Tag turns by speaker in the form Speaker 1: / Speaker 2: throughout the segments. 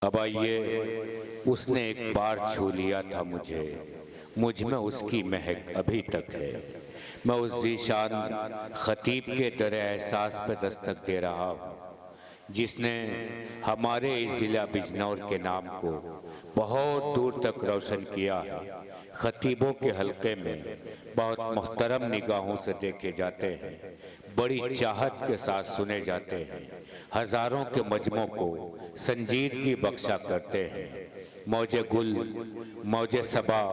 Speaker 1: اب آئیے، اس نے ایک بار چھو لیا تھا مجھے، مجھ میں اس کی مہک ابھی تک ہے۔ میں اس ذیشان خطیب کے در احساس پہ دستک دے رہا ہوں، جس نے ہمارے اس ضلع بجنور کے نام کو بہت دور تک روشن کیا ہے۔ خطیبوں کے حلقے میں بہت محترم نگاہوں سے دیکھے جاتے ہیں، بڑی چاہت کے ساتھ سنے جاتے ہیں، ہزاروں کے مجمع کو سنجیدگی بخشا کرتے ہیں۔ موج گل، موج صبا،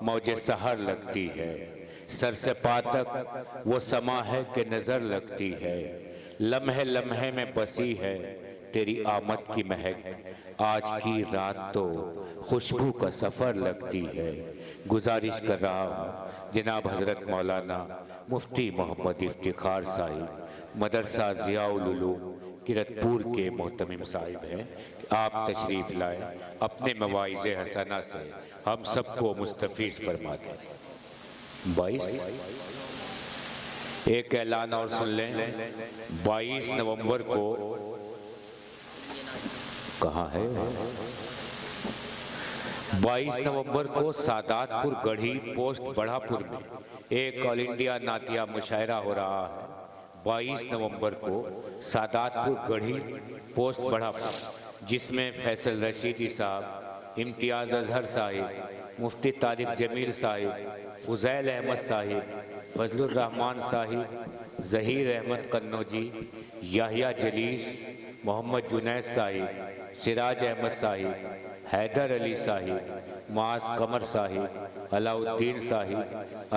Speaker 1: موج سحر لگتی ہے، سر سے پا تک وہ سما ہے کہ نظر لگتی ہے، لمحے لمحے میں بسی ہے تیری آمد کی مہک، آج کی رات تو خوشبو کا سفر لگتی ہے۔ گزارش کر رہا ہوں جناب حضرت مولانا مفتی محمد افتخار صاحب مدرسہ ضیاء العلوم کرتپور کے محتمم صاحب ہیں کہ آپ تشریف لائیں، اپنے مواعظ حسنہ سے ہم سب کو مستفیض فرما دیں۔ 22 ایک اعلان اور سن لیں، 22 نومبر کو کہاں ہے؟ 22 نومبر کو سادات پور گڑھی پوسٹ بڑھا پور میں ایک آل انڈیا نعتیہ مشاعرہ ہو رہا ہے۔ 22 نومبر کو سادات پور گڑھی پوسٹ بڑھا پور، جس میں فیصل رشیدی صاحب، امتیاز اظہر صاحب، مفتی طارق جمیل صاحب، فضیل احمد صاحب، فضل الرحمان صاحب، ظہیر احمد قنوجی، یحییٰ جلیس، محمد جنید صاحب، سراج احمد صاحب، حیدر علی صاحب، معاذ قمر صاحب، علاء الدین صاحب،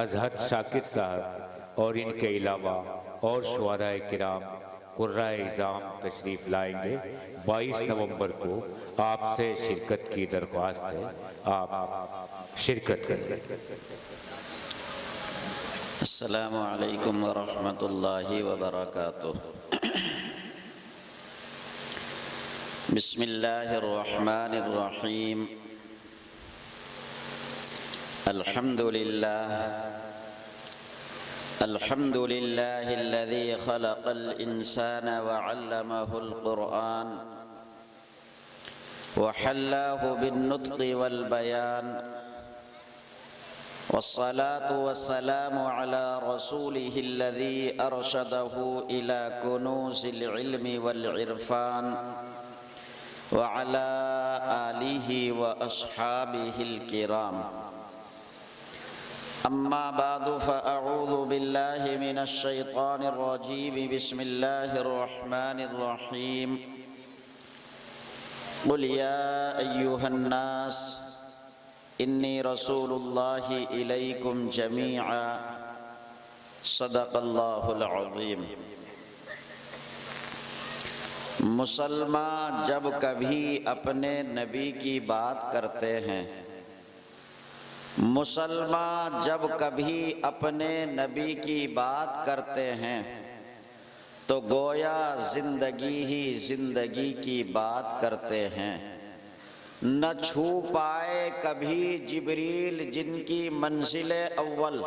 Speaker 1: ازہد شاکر صاحب اور ان کے علاوہ اور شعراء کرام قرائے اعظام تشریف لائیں گے۔ 22 نومبر کو آپ سے شرکت کی درخواست ہے، آپ شرکت کریں۔
Speaker 2: السلام علیکم ورحمۃ اللہ وبرکاتہ۔ بسم اللہ الرحمن الرحیم۔ الحمد للہ الذی خلق الانسان وعلمہ القرآن وحلاه بالنطق والبیان، والصلاة والسلام على رسوله الذي أرشده إلى كنوز العلم والعرفان، وعلى آله وأصحابه الكرام، أما بعد فأعوذ بالله من الشيطان الرجيم، بسم الله الرحمن الرحيم۔ قل يا أيها الناس انی رسول اللہ الیکم جمیعا، صدق اللہ العظیم۔ مسلمان جب کبھی اپنے نبی کی بات کرتے ہیں، مسلمان جب کبھی اپنے نبی کی بات کرتے ہیں تو گویا زندگی ہی زندگی کی بات کرتے ہیں۔ نہ چھو پائے کبھی جبریل جن کی منزل اول،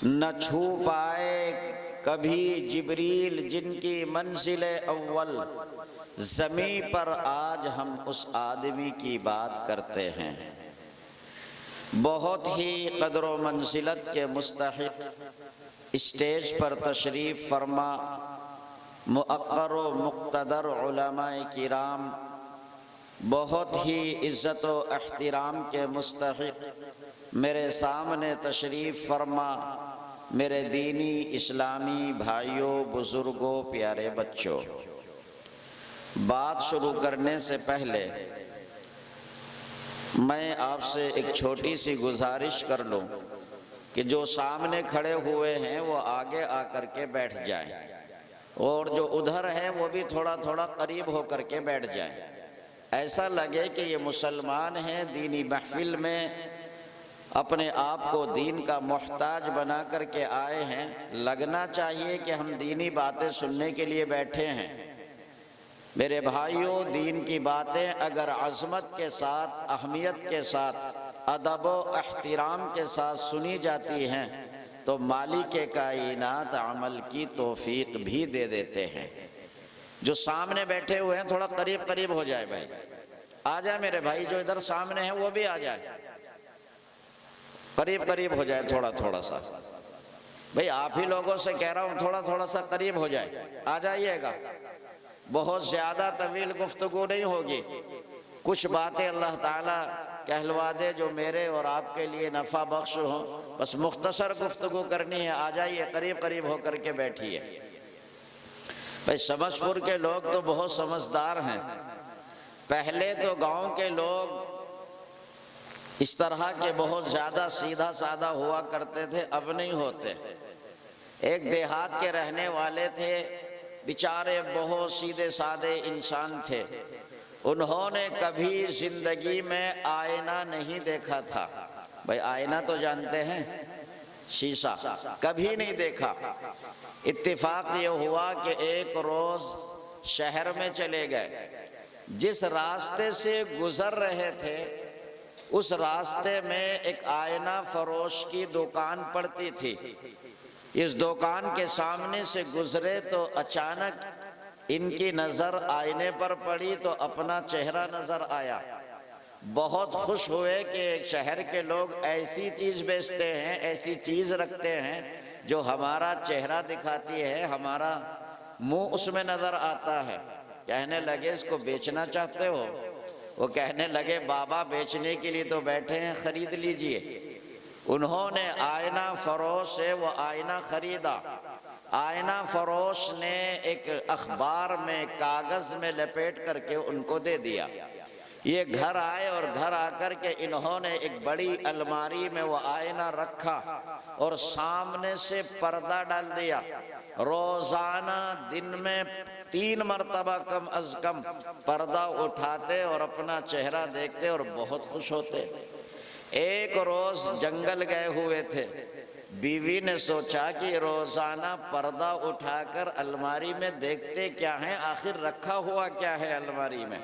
Speaker 2: نہ چھو پائے کبھی جبریل جن کی منزل اول، زمین پر آج ہم اس آدمی کی بات کرتے ہیں۔ بہت ہی قدر و منزلت کے مستحق اسٹیج پر تشریف فرما مؤقر و مقتدر علماء کرام، بہت ہی عزت و احترام کے مستحق میرے سامنے تشریف فرما میرے دینی اسلامی بھائیوں، بزرگوں، پیارے بچوں، بات شروع کرنے سے پہلے میں آپ سے ایک چھوٹی سی گزارش کر لوں کہ جو سامنے کھڑے ہوئے ہیں وہ آگے آ کر کے بیٹھ جائیں، اور جو ادھر ہیں وہ بھی تھوڑا تھوڑا قریب ہو کر کے بیٹھ جائیں، ایسا لگے کہ یہ مسلمان ہیں، دینی محفل میں اپنے آپ کو دین کا محتاج بنا کر کے آئے ہیں۔ لگنا چاہیے کہ ہم دینی باتیں سننے کے لیے بیٹھے ہیں۔ میرے بھائیوں، دین کی باتیں اگر عظمت کے ساتھ، اہمیت کے ساتھ، ادب و احترام کے ساتھ سنی جاتی ہیں تو مالک کائنات عمل کی توفیق بھی دے دیتے ہیں۔ جو سامنے بیٹھے ہوئے ہیں تھوڑا قریب قریب ہو جائے بھائی، آ جائے میرے بھائی جو ادھر سامنے ہیں وہ بھی آ جائے، قریب قریب ہو جائے تھوڑا تھوڑا سا۔ بھئی آپ ہی لوگوں سے کہہ رہا ہوں تھوڑا تھوڑا سا قریب ہو جائے، آ جائیے گا۔ بہت زیادہ طویل گفتگو نہیں ہوگی، کچھ باتیں اللہ تعالیٰ کہلوا دے جو میرے اور آپ کے لیے نفع بخش ہوں، بس مختصر گفتگو کرنی ہے۔ آ جائیے، قریب قریب ہو کر کے بیٹھیے۔ بھئی سمجھ پور کے لوگ تو بہت سمجھدار ہیں۔ پہلے تو گاؤں کے لوگ اس طرح کے بہت زیادہ سیدھا سادہ ہوا کرتے تھے، اب نہیں ہوتے۔ ایک دیہات کے رہنے والے تھے، بیچارے بہت سیدھے سادے انسان تھے، انہوں نے کبھی زندگی میں آئینہ نہیں دیکھا تھا۔ بھئی آئینہ تو جانتے ہیں، شیشہ کبھی نہیں دیکھا۔ اتفاق یہ ہوا کہ ایک روز شہر میں چلے گئے، جس راستے سے گزر رہے تھے اس راستے میں ایک آئینہ فروش کی دکان پڑتی تھی۔ اس دکان کے سامنے سے گزرے تو اچانک ان کی نظر آئینے پر پڑی تو اپنا چہرہ نظر آیا۔ بہت خوش ہوئے کہ شہر کے لوگ ایسی چیز بیچتے ہیں، ایسی چیز رکھتے ہیں جو ہمارا چہرہ دکھاتی ہے، ہمارا منہ اس میں نظر آتا ہے۔ کہنے لگے اس کو بیچنا چاہتے ہو؟ وہ کہنے لگے بابا بیچنے کے لیے تو بیٹھے ہیں، خرید لیجئے۔ انہوں نے آئینہ فروش سے وہ آئینہ خریدا۔ آئینہ فروش نے ایک اخبار میں کاغذ میں لپیٹ کر کے ان کو دے دیا۔ یہ گھر آئے اور گھر آ کر کے انہوں نے ایک بڑی الماری میں وہ آئینہ رکھا اور سامنے سے پردہ ڈال دیا۔ روزانہ دن میں 3 مرتبہ کم از کم پردہ اٹھاتے اور اپنا چہرہ دیکھتے اور بہت خوش ہوتے۔ ایک روز جنگل گئے ہوئے تھے، بیوی نے سوچا کہ روزانہ پردہ اٹھا کر الماری میں دیکھتے کیا ہیں، آخر رکھا ہوا کیا ہے الماری میں۔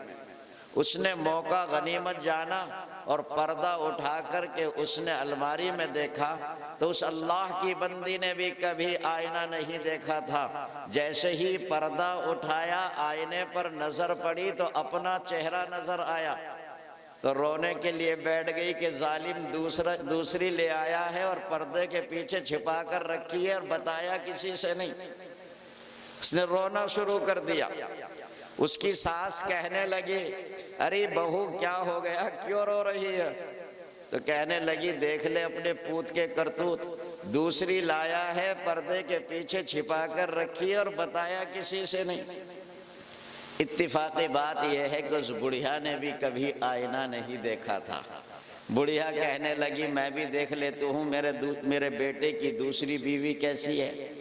Speaker 2: اس نے موقع غنیمت جانا اور پردہ اٹھا کر کے اس نے الماری میں دیکھا تو اس اللہ کی بندی نے بھی کبھی آئینہ نہیں دیکھا تھا۔ جیسے ہی پردہ اٹھایا آئینے پر نظر پڑی تو اپنا چہرہ نظر آیا تو رونے کے لیے بیٹھ گئی کہ ظالم دوسری لے آیا ہے اور پردے کے پیچھے چھپا کر رکھی ہے اور بتایا کسی سے نہیں۔ اس نے رونا شروع کر دیا۔ اس کی ساس کہنے لگی ارے بہو کیا ہو گیا، کیوں رو رہی ہے؟ تو کہنے لگی دیکھ لے اپنے پوت کے کرتوت، دوسری لایا ہے پردے کے پیچھے چھپا کر رکھی اور بتایا کسی سے نہیں۔ اتفاقی بات یہ ہے کہ اس بڑھیا نے بھی کبھی آئینہ نہیں دیکھا تھا۔ بڑھیا کہنے لگی میں بھی دیکھ لیتی ہوں میرے بیٹے کی دوسری بیوی کیسی ہے۔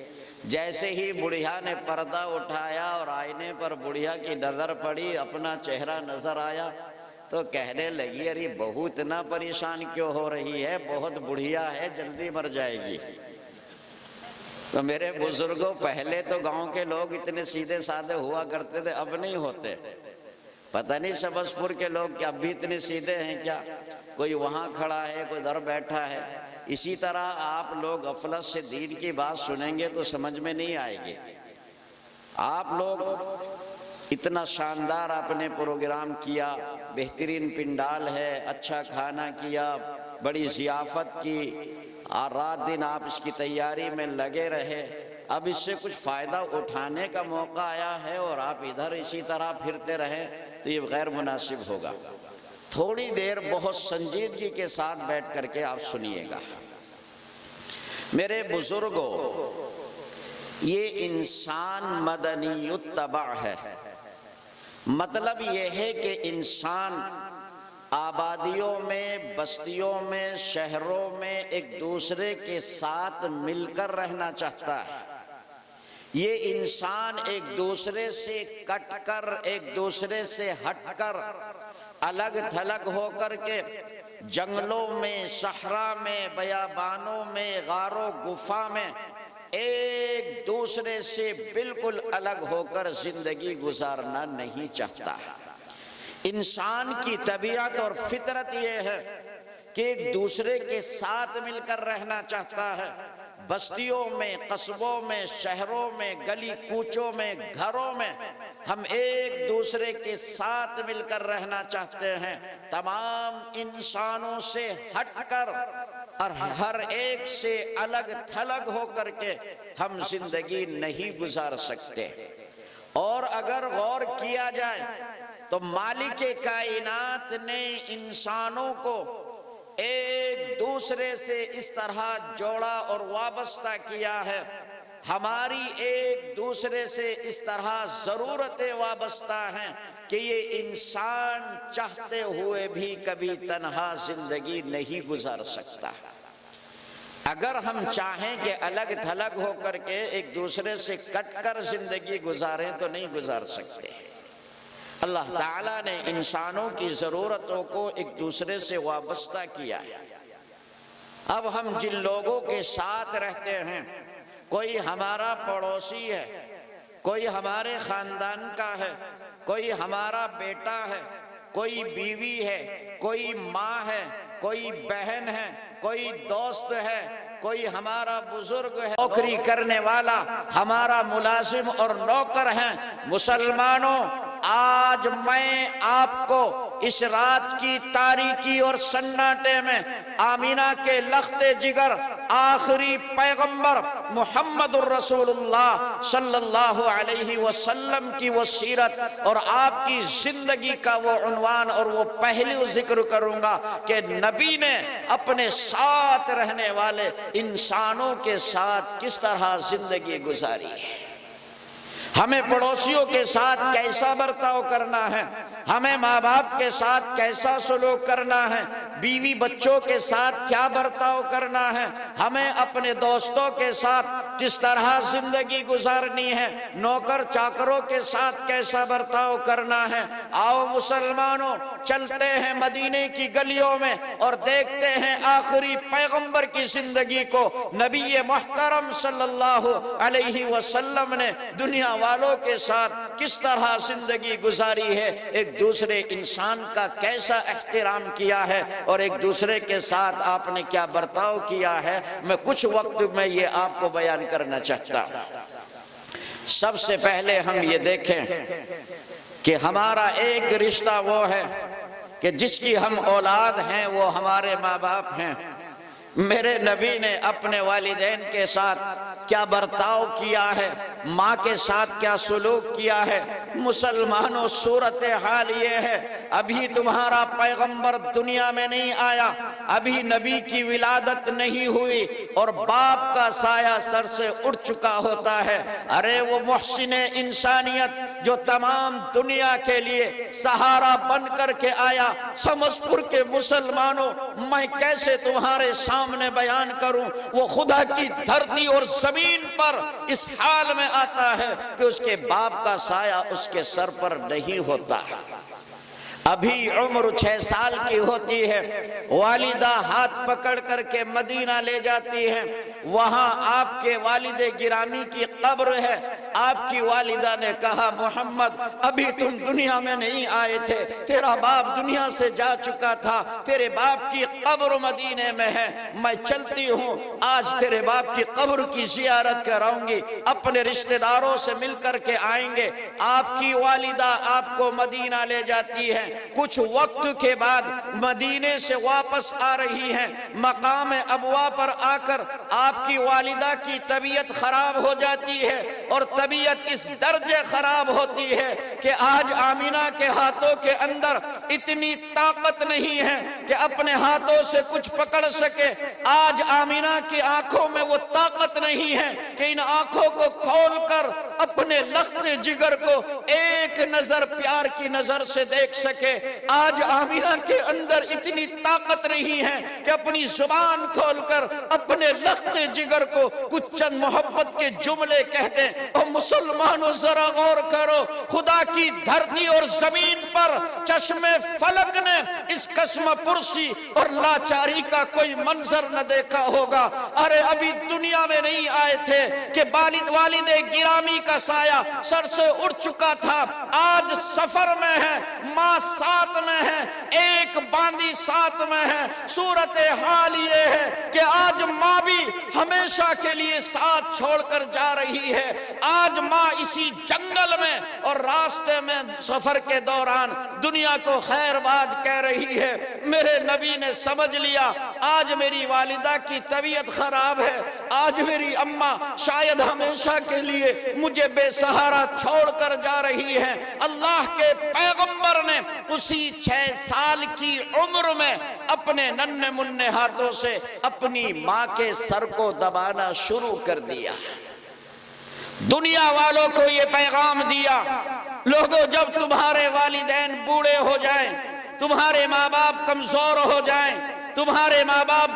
Speaker 2: جیسے ہی بڑھیا نے پردہ اٹھایا اور آئینے پر بڑھیا کی نظر پڑی، اپنا چہرہ نظر آیا تو کہنے لگی ارے بہو اتنا پریشان کیوں ہو رہی ہے، بہت بڑھیا ہے، جلدی مر جائے گی۔ تو میرے بزرگوں پہلے تو گاؤں کے لوگ اتنے سیدھے سادے ہوا کرتے تھے، اب نہیں ہوتے۔ پتہ نہیں سبز پور کے لوگ کیا اب بھی اتنے سیدھے ہیں کیا؟ کوئی وہاں کھڑا ہے، کوئی ادھر بیٹھا ہے۔ اسی طرح آپ لوگ غفلت سے دین کی بات سنیں گے تو سمجھ میں نہیں آئے گی۔ آپ لوگ اتنا شاندار آپ نے پروگرام کیا، بہترین پنڈال ہے، اچھا کھانا کیا، بڑی ضیافت کی، اور رات دن آپ اس کی تیاری میں لگے رہے۔ اب اس سے کچھ فائدہ اٹھانے کا موقع آیا ہے اور آپ ادھر اسی طرح پھرتے رہیں تو یہ غیر مناسب ہوگا۔ تھوڑی دیر بہت سنجیدگی کے ساتھ بیٹھ کر کے آپ سنیے گا۔ میرے بزرگوں، یہ انسان مدنی الطبع ہے۔ مطلب یہ ہے کہ انسان آبادیوں میں، بستیوں میں، شہروں میں ایک دوسرے کے ساتھ مل کر رہنا چاہتا ہے۔ یہ انسان ایک دوسرے سے کٹ کر، ایک دوسرے سے ہٹ کر، الگ تھلگ ہو کر کے جنگلوں میں، صحرا میں، بیابانوں میں، غار و گفا میں ایک دوسرے سے بالکل الگ ہو کر زندگی گزارنا نہیں چاہتا۔ انسان کی طبیعت اور فطرت یہ ہے کہ ایک دوسرے کے ساتھ مل کر رہنا چاہتا ہے۔ بستیوں میں، قصبوں میں، شہروں میں، گلی کوچوں میں، گھروں میں ہم ایک دوسرے کے ساتھ مل کر رہنا چاہتے ہیں، تمام انسانوں سے ہٹ کر اور ہر ایک سے الگ تھلگ ہو کر کے ہم زندگی نہیں گزار سکتے۔ اور اگر غور کیا جائے تو مالک کائنات نے انسانوں کو ایک دوسرے سے اس طرح جوڑا اور وابستہ کیا ہے، ہماری ایک دوسرے سے اس طرح ضرورتیں وابستہ ہیں کہ یہ انسان چاہتے ہوئے بھی کبھی تنہا زندگی نہیں گزار سکتا۔ اگر ہم چاہیں کہ الگ تھلگ ہو کر کے ایک دوسرے سے کٹ کر زندگی گزاریں تو نہیں گزار سکتے۔ اللہ تعالیٰ نے انسانوں کی ضرورتوں کو ایک دوسرے سے وابستہ کیا ہے۔ اب ہم جن لوگوں کے ساتھ رہتے ہیں، کوئی ہمارا پڑوسی ہے، کوئی ہمارے خاندان کا ہے، کوئی ہمارا بیٹا ہے، کوئی بیوی ہے، کوئی ماں ہے، کوئی بہن ہے، کوئی دوست ہے، کوئی ہمارا بزرگ ہے، نوکری کرنے والا ہمارا ملازم اور نوکر ہیں۔ مسلمانوں، آج میں آپ کو اس رات کی تاریکی اور سناٹے میں آمینہ کے لخت جگر آخری پیغمبر محمد الرسول اللہ صلی اللہ علیہ وسلم کی وہ سیرت اور آپ کی زندگی کا وہ عنوان اور وہ پہلو ذکر کروں گا کہ نبی نے اپنے ساتھ رہنے والے انسانوں کے ساتھ کس طرح زندگی گزاری ہے۔ ہمیں پڑوسیوں کے ساتھ کیسا برتاؤ کرنا ہے، ہمیں ماں باپ کے ساتھ کیسا سلوک کرنا ہے، بیوی بچوں کے ساتھ کیا برتاؤ کرنا ہے، ہمیں اپنے دوستوں کے ساتھ کس طرح زندگی گزارنی ہے، نوکر چاکروں کے ساتھ کیسا برتاؤ کرنا ہے۔ آؤ مسلمانوں، چلتے ہیں مدینے کی گلیوں میں اور دیکھتے ہیں آخری پیغمبر کی زندگی کو۔ نبی محترم صلی اللہ علیہ وسلم نے دنیا والوں کے ساتھ کس طرح زندگی گزاری ہے، ایک دوسرے انسان کا کیسا احترام کیا ہے اور ایک دوسرے کے ساتھ آپ نے کیا برتاؤ کیا ہے، میں کچھ وقت میں یہ آپ کو بیان کرنا چاہتا ہوں۔ سب سے پہلے ہم یہ دیکھیں کہ ہمارا ایک رشتہ وہ ہے کہ جس کی ہم اولاد ہیں، وہ ہمارے ماں باپ ہیں۔ میرے نبی نے اپنے والدین کے ساتھ کیا برتاؤ کیا ہے، ماں کے ساتھ کیا سلوک کیا ہے۔ مسلمانوں، صورتحال یہ ہے، ابھی تمہارا پیغمبر دنیا میں نہیں آیا، ابھی نبی کی ولادت نہیں ہوئی اور باپ کا سایہ سر سے اٹھ چکا ہوتا ہے۔ ارے وہ محسن انسانیت جو تمام دنیا کے لیے سہارا بن کر کے آیا، سمجھ پور کے مسلمانوں، میں کیسے تمہارے سامنے بیان کروں، وہ خدا کی دھرتی اور زمین پر اس حال میں آتا ہے کہ اس کے باپ کا سایہ اس کے سر پر نہیں ہوتا۔ ابھی عمر 6 سال کی ہوتی ہے، والدہ ہاتھ پکڑ کر کے مدینہ لے جاتی ہے، وہاں آپ کے والد گرامی کی قبر ہے۔ آپ کی والدہ نے کہا، محمد ابھی تم دنیا میں نہیں آئے تھے، تیرا باپ دنیا سے جا چکا تھا، تیرے باپ کی قبر مدینے میں ہے، میں چلتی ہوں، آج تیرے باپ کی قبر کی زیارت کراؤں گی، اپنے رشتہ داروں سے مل کر کے آئیں گے۔ آپ کی والدہ آپ کو مدینہ لے جاتی ہے، کچھ وقت کے بعد مدینے سے واپس آ رہی ہیں، مقام ابوا پر آ کر آپ کی والدہ کی طبیعت خراب ہو جاتی ہے اور طبیعت اس درجے خراب ہوتی ہے کہ آج آمینہ کے ہاتھوں کے اندر اتنی طاقت نہیں ہے کہ اپنے ہاتھوں سے کچھ پکڑ سکے۔ آج آمینہ کی آنکھوں میں وہ طاقت نہیں ہے کہ ان آنکھوں کو کھول کر اپنے لخت جگر کو ایک نظر پیار کی نظر سے دیکھ سکے۔ آج آمینہ کے اندر اتنی طاقت نہیں ہے کہ اپنی زبان کھول کر اپنے لخت جگر کو کچھ چند محبت کے جملے کہہ دیں۔ اور مسلمانوں ذرا غور کرو، خدا کی دھرتی اور زمین پر چشم فلک نے اس قسم پرسی اور لاچاری کا کوئی منظر نہ دیکھا ہوگا۔ ارے ابھی دنیا میں نہیں آئے تھے کہ والد گرامی کا سایہ سر سے اٹھ چکا تھا، آج سفر میں ہے، ماں ساتھ میں ہے، ایک باندی ساتھ میں ہے۔ صورتحال یہ ہے کہ آج ماں بھی ہمیشہ کے لیے ساتھ چھوڑ کر جا رہی ہے۔ آج ماں اسی جنگل میں اور راستے میں سفر کے دوران دنیا کو خیر بات کہہ رہی ہے، میرے نبی نے سمجھ لیا آج میری والدہ کی طبیعت خراب ہے، آج میری اماں شاید ہمیشہ کے لیے مجھے بے سہارا چھوڑ کر جا رہی ہے۔ اللہ کے پیغمبر نے اسی 6 سال کی عمر میں اپنے ننھے منھے ہاتھوں سے اپنی ماں کے سر کو دبانا شروع کر دیا، دنیا والوں کو یہ پیغام دیا، لوگوں جب تمہارے والدین بوڑھے ہو جائیں، تمہارے ماں باپ کمزور ہو جائیں، تمہارے ماں باپ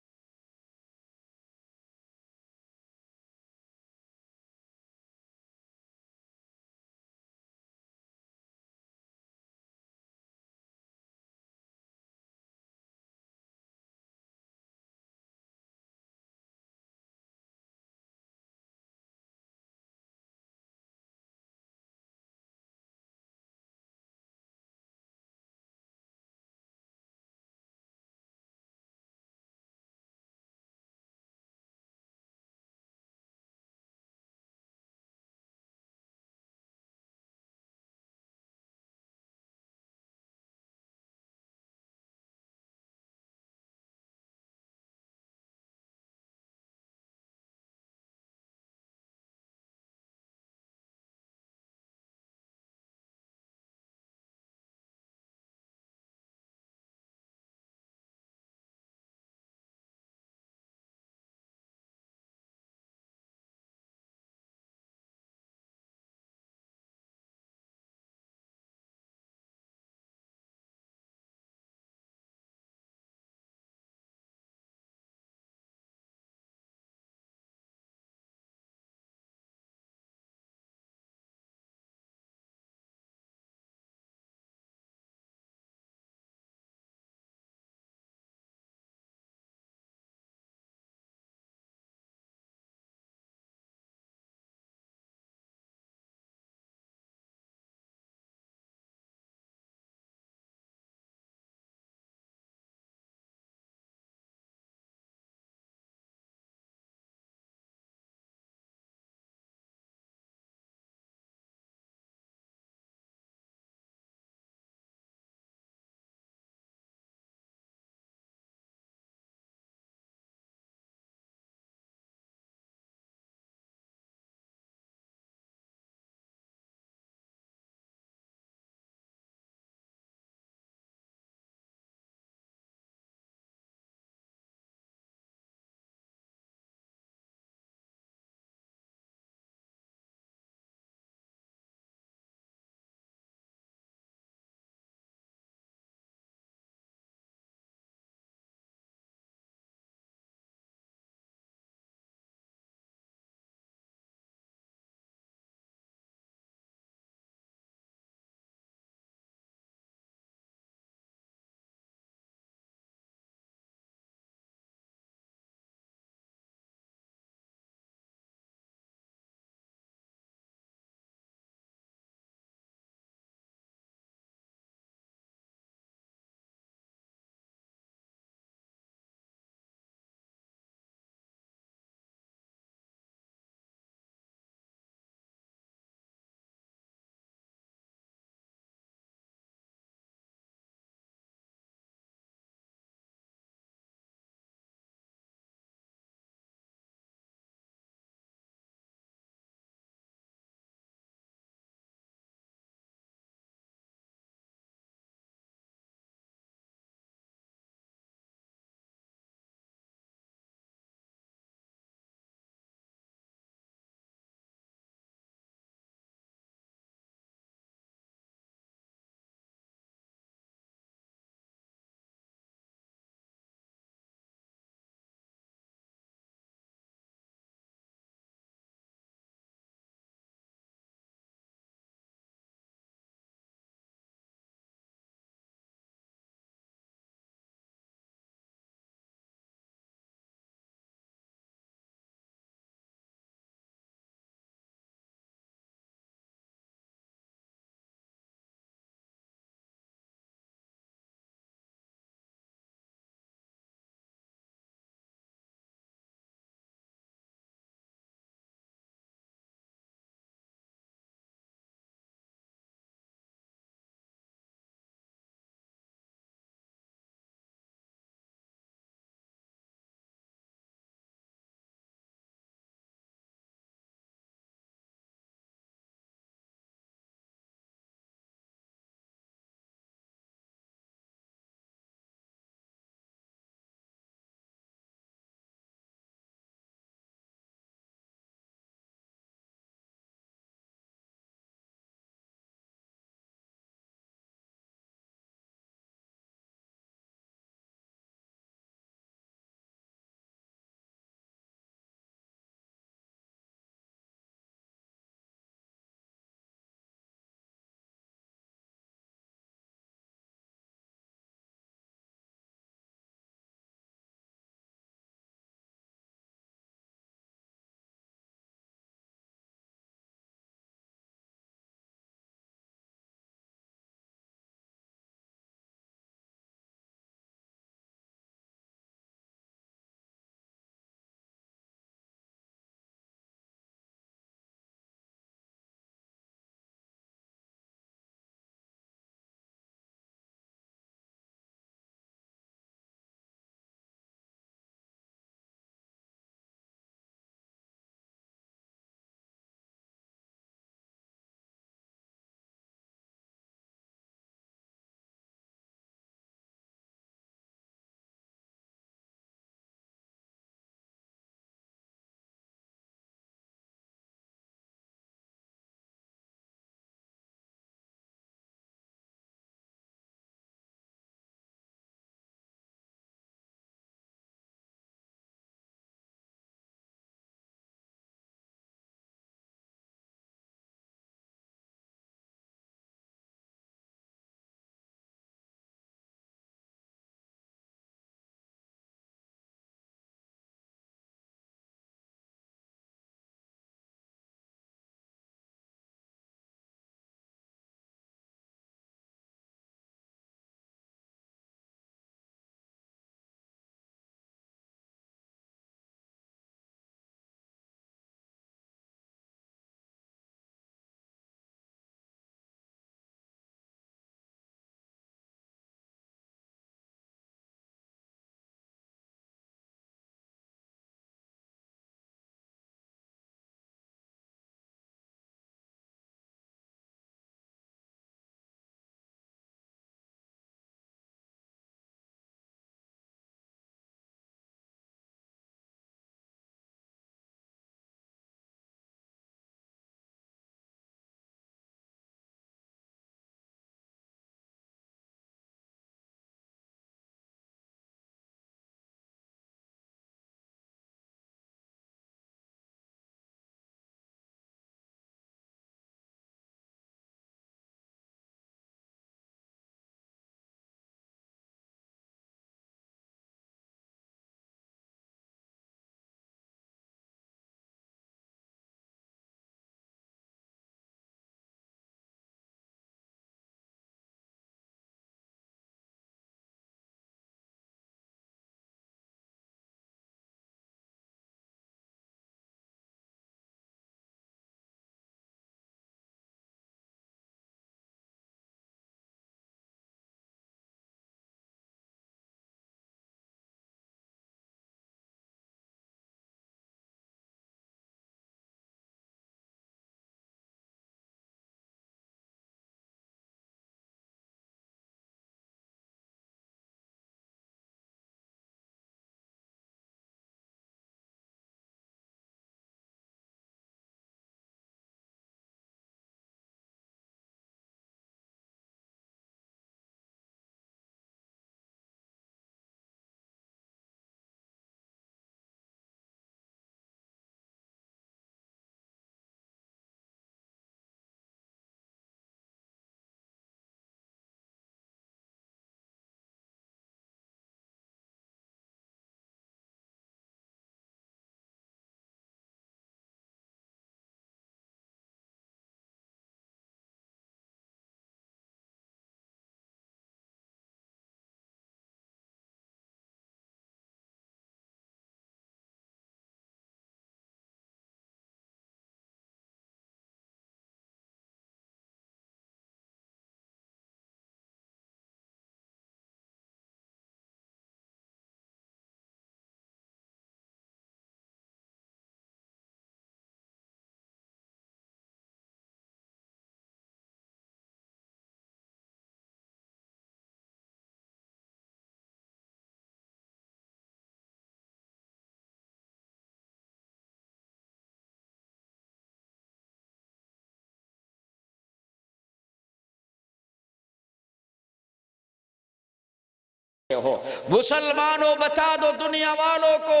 Speaker 2: ہو۔ مسلمانوں بتا دو دنیا والوں کو،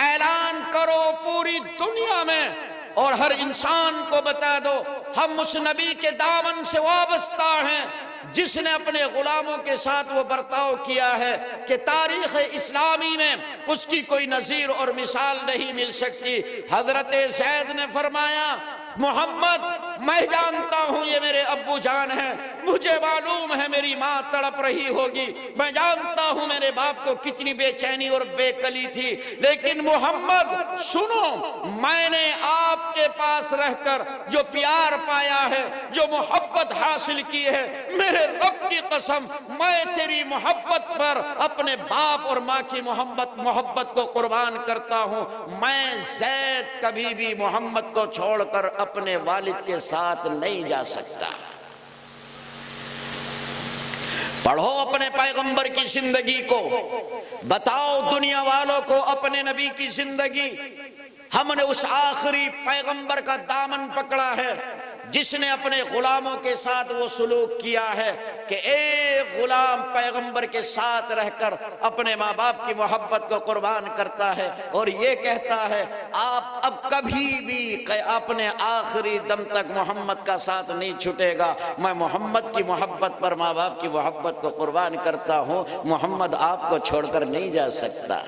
Speaker 2: اعلان کرو پوری دنیا میں اور ہر انسان کو بتا دو، ہم اس نبی کے دامن سے وابستہ ہیں جس نے اپنے غلاموں کے ساتھ وہ برتاؤ کیا ہے کہ تاریخ اسلامی میں اس کی کوئی نظیر اور مثال نہیں مل سکتی۔ حضرت زید نے فرمایا محمد میں جانتا ہوں یہ میرے ابو جان ہیں، مجھے معلوم ہے میری ماں تڑپ رہی ہوگی، میں جانتا ہوں میرے باپ کو کتنی بے چینی اور بے کلی تھی، لیکن محمد سنو، میں نے آپ کے پاس رہ کر جو پیار پایا ہے، جو محبت حاصل کی ہے، میرے رب کی قسم میں تیری محبت پر اپنے باپ اور ماں کی محبت کو قربان کرتا ہوں۔ میں زید کبھی بھی محمد کو چھوڑ کر اپنے والد کے ساتھ نہیں جا سکتا۔ پڑھو اپنے پیغمبر کی زندگی کو، بتاؤ دنیا والوں کو اپنے نبی کی زندگی۔ ہم نے اس آخری پیغمبر کا دامن پکڑا ہے جس نے اپنے غلاموں کے ساتھ وہ سلوک کیا ہے کہ ایک غلام پیغمبر کے ساتھ رہ کر اپنے ماں باپ کی محبت کو قربان کرتا ہے اور یہ کہتا ہے آپ اب کبھی بھی اپنے آخری دم تک محمد کا ساتھ نہیں چھٹے گا، میں محمد کی محبت پر ماں باپ کی محبت کو قربان کرتا ہوں، محمد آپ کو چھوڑ کر نہیں جا سکتا۔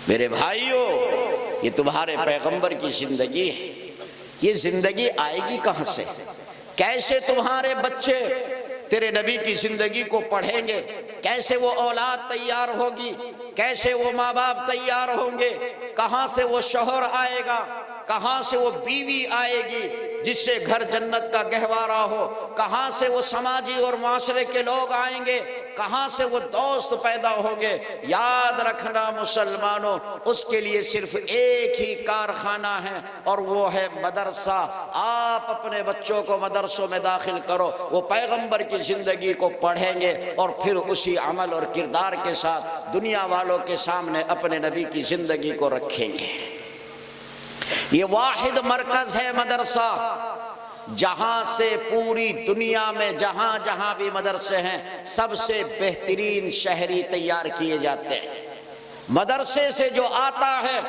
Speaker 2: میرے بھائیوں، یہ تمہارے پیغمبر کی زندگی ہے، یہ زندگی آئے گی کہاں سے؟ کیسے تمہارے بچے تیرے نبی کی زندگی کو پڑھیں گے؟ کیسے وہ اولاد تیار ہوگی؟ کیسے وہ ماں باپ تیار ہوں گے؟ کہاں سے وہ شوہر آئے گا؟ کہاں سے وہ بیوی آئے گی جس سے گھر جنت کا گہوارہ ہو؟ کہاں سے وہ سماجی اور معاشرے کے لوگ آئیں گے؟ کہاں سے وہ دوست پیدا ہوں گے؟ یاد رکھنا مسلمانوں، اس کے لیے صرف ایک ہی کارخانہ ہے اور وہ ہے مدرسہ۔ آپ اپنے بچوں کو مدرسوں میں داخل کرو، وہ پیغمبر کی زندگی کو پڑھیں گے اور پھر اسی عمل اور کردار کے ساتھ دنیا والوں کے سامنے اپنے نبی کی زندگی کو رکھیں گے۔ یہ واحد مرکز ہے مدرسہ جہاں سے پوری دنیا میں جہاں جہاں بھی مدرسے ہیں سب سے بہترین شہری تیار کیے جاتے ہیں۔ مدرسے سے جو آتا ہے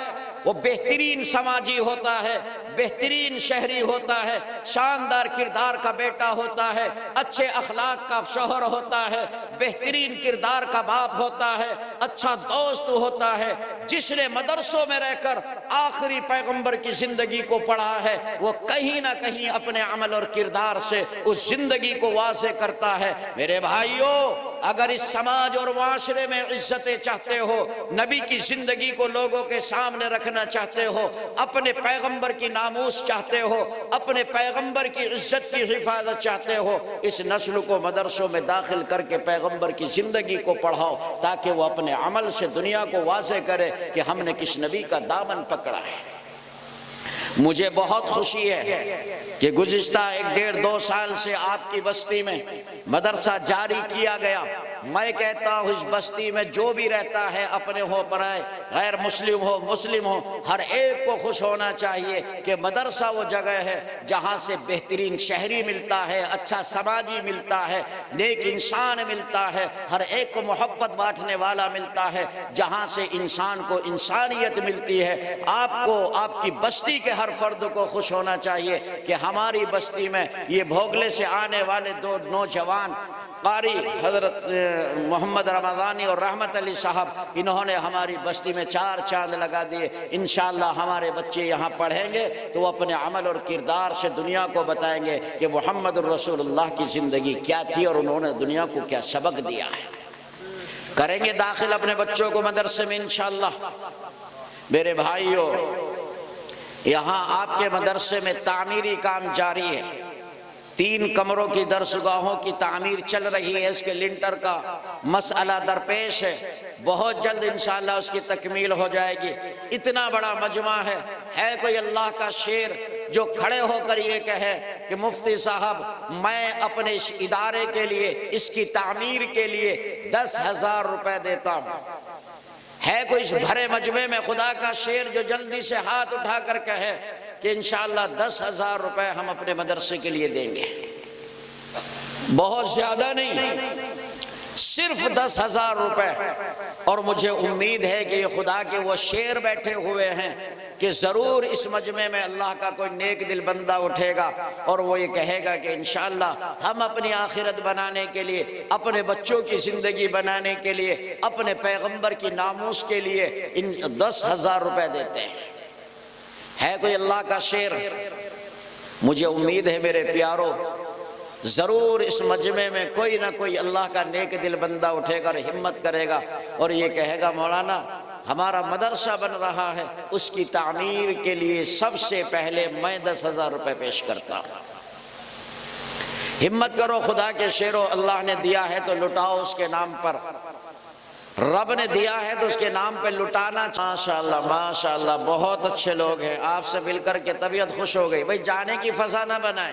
Speaker 2: وہ بہترین سماجی ہوتا ہے، بہترین شہری ہوتا ہے، شاندار کردار کا بیٹا ہوتا ہے، اچھے اخلاق کا شوہر ہوتا ہے، بہترین کردار کا باپ ہوتا ہے، اچھا دوست ہوتا ہے۔ جس نے مدرسوں میں رہ کر آخری پیغمبر کی زندگی کو پڑھا ہے وہ کہیں نہ کہیں اپنے عمل اور کردار سے اس زندگی کو واضح کرتا ہے۔ میرے بھائیوں، اگر اس سماج اور معاشرے میں عزتیں چاہتے ہو، نبی کی زندگی کو لوگوں کے سامنے رکھنا چاہتے ہو، اپنے پیغمبر کی ناموس چاہتے ہو، اپنے پیغمبر کی عزت کی حفاظت چاہتے ہو، اس نسل کو مدرسوں میں داخل کر کے پیغمبر کی زندگی کو پڑھاؤ تاکہ وہ اپنے عمل سے دنیا کو واضح کرے کہ ہم نے کس نبی کا دامن پکڑا ہے۔ مجھے بہت خوشی ہے کہ گزشتہ 1-1.5-2 سال سے آپ کی بستی میں مدرسہ جاری کیا گیا۔ میں کہتا ہوں اس بستی میں جو بھی رہتا ہے، اپنے ہو پرائے، غیر مسلم ہو مسلم ہو، ہر ایک کو خوش ہونا چاہیے کہ مدرسہ وہ جگہ ہے جہاں سے بہترین شہری ملتا ہے، اچھا سماجی ملتا ہے، نیک انسان ملتا ہے، ہر ایک کو محبت بانٹنے والا ملتا ہے، جہاں سے انسان کو انسانیت ملتی ہے۔ آپ کو، آپ کی بستی کے ہر فرد کو خوش ہونا چاہیے کہ ہماری بستی میں یہ بھوگلے سے آنے والے 2 نوجوان قاری حضرت محمد رمضانی اور رحمت علی صاحب، انہوں نے ہماری بستی میں 4 چاند لگا دیے۔ انشاءاللہ ہمارے بچے یہاں پڑھیں گے تو وہ اپنے عمل اور کردار سے دنیا کو بتائیں گے کہ محمد الرسول اللہ کی زندگی کیا تھی اور انہوں نے دنیا کو کیا سبق دیا ہے۔ کریں گے داخل اپنے بچوں کو مدرسے میں انشاءاللہ۔ میرے بھائیوں، یہاں آپ کے مدرسے میں تعمیری کام جاری ہے، 3 کمروں کی درسگاہوں کی تعمیر چل رہی ہے، اس کے لنٹر کا مسئلہ درپیش ہے، بہت جلد انشاءاللہ اس کی تکمیل ہو جائے گی۔ اتنا بڑا مجمع ہے کوئی اللہ کا شیر جو کھڑے ہو کر یہ کہے کہ مفتی صاحب میں اپنے اس ادارے کے لیے، اس کی تعمیر کے لیے 10,000 روپے دیتا ہوں؟ ہے کوئی اس بھرے مجمع میں خدا کا شیر جو جلدی سے ہاتھ اٹھا کر کہے کہ انشاءاللہ 10,000 روپے ہم اپنے مدرسے کے لیے دیں گے؟ بہت زیادہ نہیں، صرف 10,000 روپے، اور مجھے امید ہے کہ یہ خدا کے وہ شیر بیٹھے ہوئے ہیں کہ ضرور اس مجمع میں اللہ کا کوئی نیک دل بندہ اٹھے گا اور وہ یہ کہے گا کہ انشاءاللہ ہم اپنی آخرت بنانے کے لیے، اپنے بچوں کی زندگی بنانے کے لیے، اپنے پیغمبر کی ناموس کے لیے 10,000 روپے دیتے ہیں۔ ہے کوئی اللہ کا شیر؟ مجھے امید ہے میرے پیاروں، ضرور اس مجمع میں کوئی نہ کوئی اللہ کا نیک دل بندہ اٹھے گا اور ہمت کرے گا اور یہ کہے گا مولانا ہمارا مدرسہ بن رہا ہے، اس کی تعمیر کے لیے سب سے پہلے میں 10,000 روپے پیش کرتا ہوں۔ ہمت کرو خدا کے شیرو، اللہ نے دیا ہے تو لٹاؤ اس کے نام پر، رب نے دیا ہے تو اس کے نام پہ لٹانا۔ ماشاءاللہ ماشاءاللہ، بہت اچھے لوگ ہیں، آپ سے مل کر کے طبیعت خوش ہو گئی۔ بھئی جانے کی فضا نہ بنائیں،